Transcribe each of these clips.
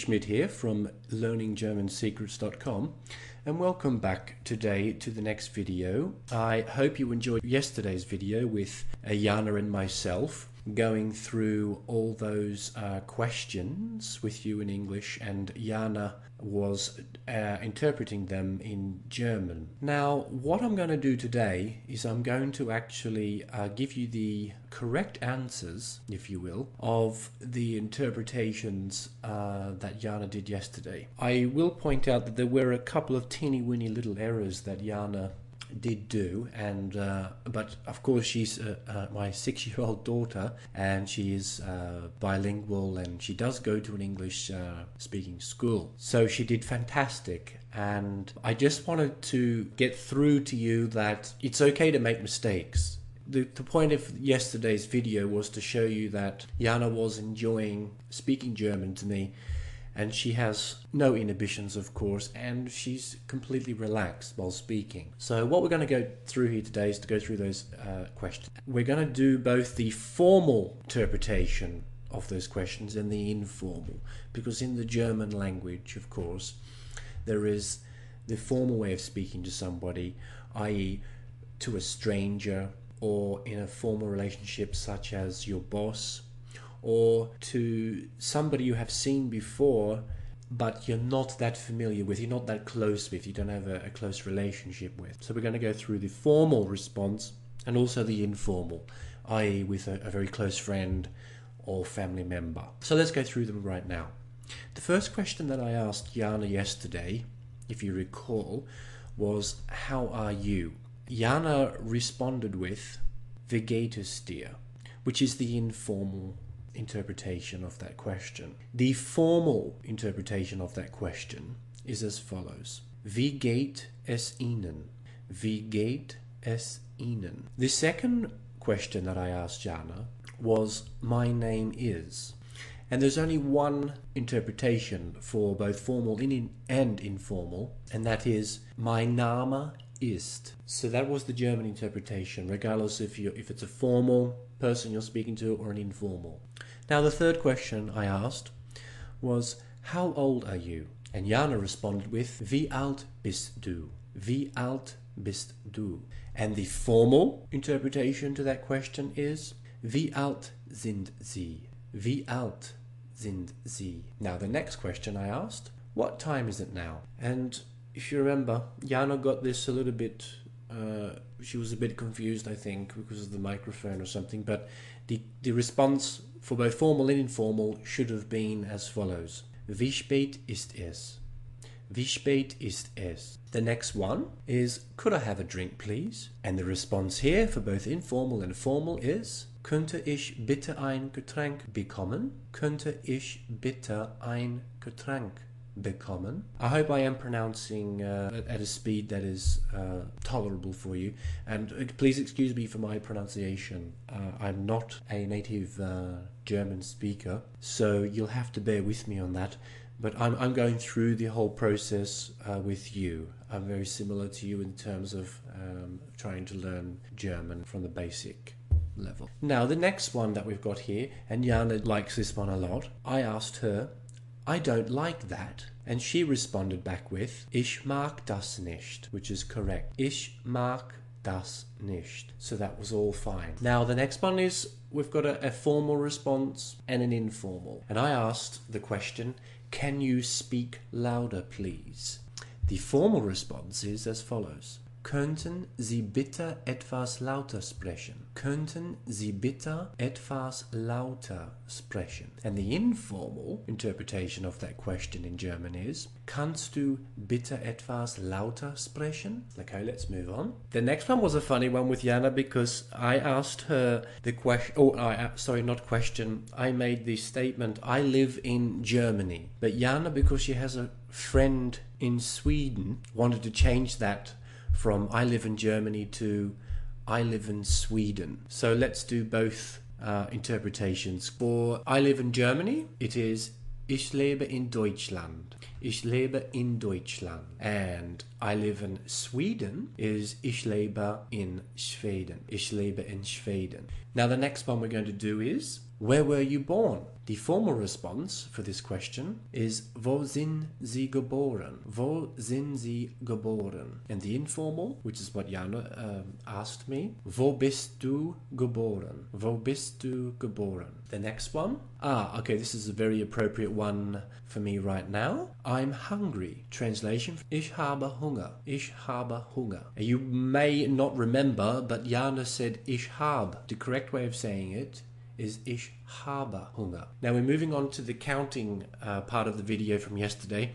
Schmidt here from learninggermansecrets.com, and welcome back today to the next video. I hope you enjoyed yesterday's video with Jana and myself going through all those questions with you in English, and Jana was interpreting them in German. Now, what I'm going to do today is I'm going to actually give you the correct answers, if you will, of the interpretations that Jana did yesterday. I will point out that there were a couple of teeny-weeny little errors that Jana did do, and but of course she's my 6-year-old daughter, and she is bilingual, and she does go to an English speaking school, so she did fantastic. And I just wanted to get through to you that it's okay to make mistakes. The point of yesterday's video was to show you that Jana was enjoying speaking German to me, and she has no inhibitions, of course, and she's completely relaxed while speaking. So what we're going to go through here today is to go through those questions. We're going to do both the formal interpretation of those questions and the informal, because in the German language, of course, there is the formal way of speaking to somebody, i.e. to a stranger, or in a formal relationship such as your boss, or to somebody you have seen before but you're not that familiar with, you're not that close with, you don't have a close relationship with. So we're going to go through the formal response and also the informal, i.e. with a very close friend or family member. So let's go through them right now. The first question that I asked Jana yesterday, if you recall, was, how are you? Jana responded with, wie geht es dir? Which is the informal interpretation of that question. The formal interpretation of that question is as follows: Wie geht es Ihnen? Wie geht es Ihnen? The second question that I asked Jana was, my name is. And there's only one interpretation for both formal and informal, and that is, mein Name ist. So that was the German interpretation, regardless if it's a formal person you're speaking to or an informal. Now, the third question I asked was, how old are you? And Jana responded with, wie alt bist du? Wie alt bist du? And the formal interpretation to that question is, wie alt sind Sie? Wie alt sind Sie? Now, the next question I asked, what time is it now? And if you remember, Jana got this a little bit, she was a bit confused, I think, because of the microphone or something, but the response for both formal and informal should have been as follows: Wie spät ist es? Wie spät ist es? The next one is, could I have a drink, please? And the response here for both informal and formal is, könnte ich bitte ein Getränk bekommen? Könnte ich bitte ein Getränk bekommen? I hope I am pronouncing at a speed that is tolerable for you, and please excuse me for my pronunciation. I'm not a native German speaker, so you'll have to bear with me on that, but I'm going through the whole process with you. I'm very similar to you in terms of trying to learn German from the basic level. Now, the next one that we've got here, and Jana likes this one a lot, I asked her, I don't like that. And she responded back with, ich mag das nicht, which is correct. Ich mag das nicht. So that was all fine. Now, the next one is, we've got a formal response and an informal. And I asked the question, can you speak louder, please? The formal response is as follows: Könnten Sie bitte etwas lauter sprechen? Könnten Sie bitte etwas lauter sprechen? And the informal interpretation of that question in German is, kannst du bitte etwas lauter sprechen? Okay, let's move on. The next one was a funny one with Jana, because I asked her the question, I made the statement, I live in Germany. But Jana, because she has a friend in Sweden, wanted to change that from I live in Germany to I live in Sweden. So let's do both interpretations. For I live in Germany, it is Ich lebe in Deutschland. Ich lebe in Deutschland. And I live in Sweden is Ich lebe in Schweden. Ich lebe in Schweden. Now the next one we're going to do is Where were you born? The formal response for this question is Wo sind Sie geboren? Wo sind Sie geboren? And the informal, which is what Jana asked me, Wo bist du geboren? Wo bist du geboren? The next one, okay, this is a very appropriate one for me right now. I'm hungry. Translation, Ich habe Hunger. Ich habe Hunger. You may not remember, but Jana said Ich habe. The correct way of saying it is Ich habe Hunger. Now we're moving on to the counting part of the video from yesterday,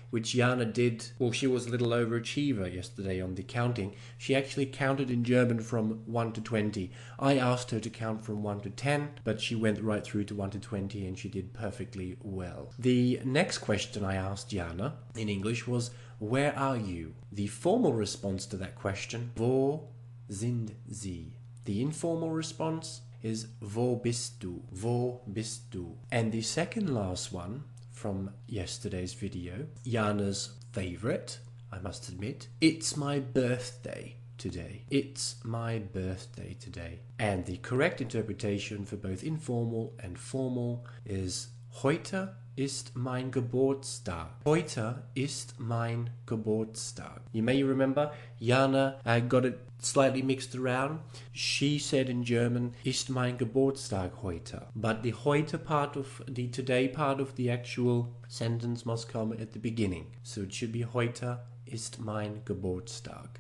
which Jana did. Well, she was a little overachiever yesterday on the counting. She actually counted in German from 1 to 20. I asked her to count from 1 to 10, but she went right through to 1 to 20 and she did perfectly well. The next question I asked Jana in English was, where are you? The formal response to that question, Wo sind Sie? The informal response is Wo bist du? Wo bist du? And the second last one from yesterday's video, Jana's favorite, I must admit, it's my birthday today. It's my birthday today. And the correct interpretation for both informal and formal is Heute ist mein Geburtstag. Heute ist mein Geburtstag. You may remember Jana got it slightly mixed around. She said in German, ist mein Geburtstag heute. But the heute part of the today part of the actual sentence must come at the beginning. So it should be heute ist mein Geburtstag.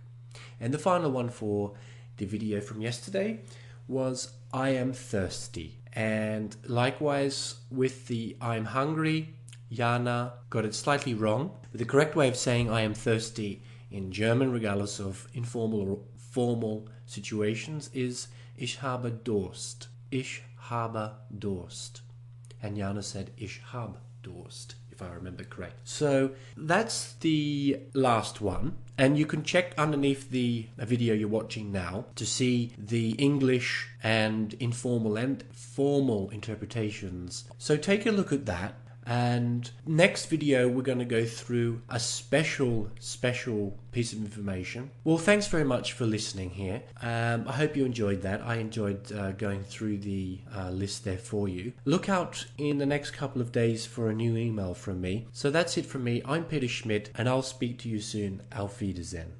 And the final one for the video from yesterday was I am thirsty. And likewise with the I'm hungry, Jana got it slightly wrong. But the correct way of saying I am thirsty in German, regardless of informal or formal situations, is Ich habe Durst. Ich habe Durst. And Jana said Ich hab Durst, if I remember correct. So that's the last one. And you can check underneath the video you're watching now to see the English and informal and formal interpretations. So take a look at that. And next video, we're going to go through a special piece of information. Well, thanks very much for listening here. I hope you enjoyed that. I enjoyed going through the list there for you. Look out in the next couple of days for a new email from me. So that's it from me. I'm Peter Schmidt, and I'll speak to you soon. Auf Wiedersehen.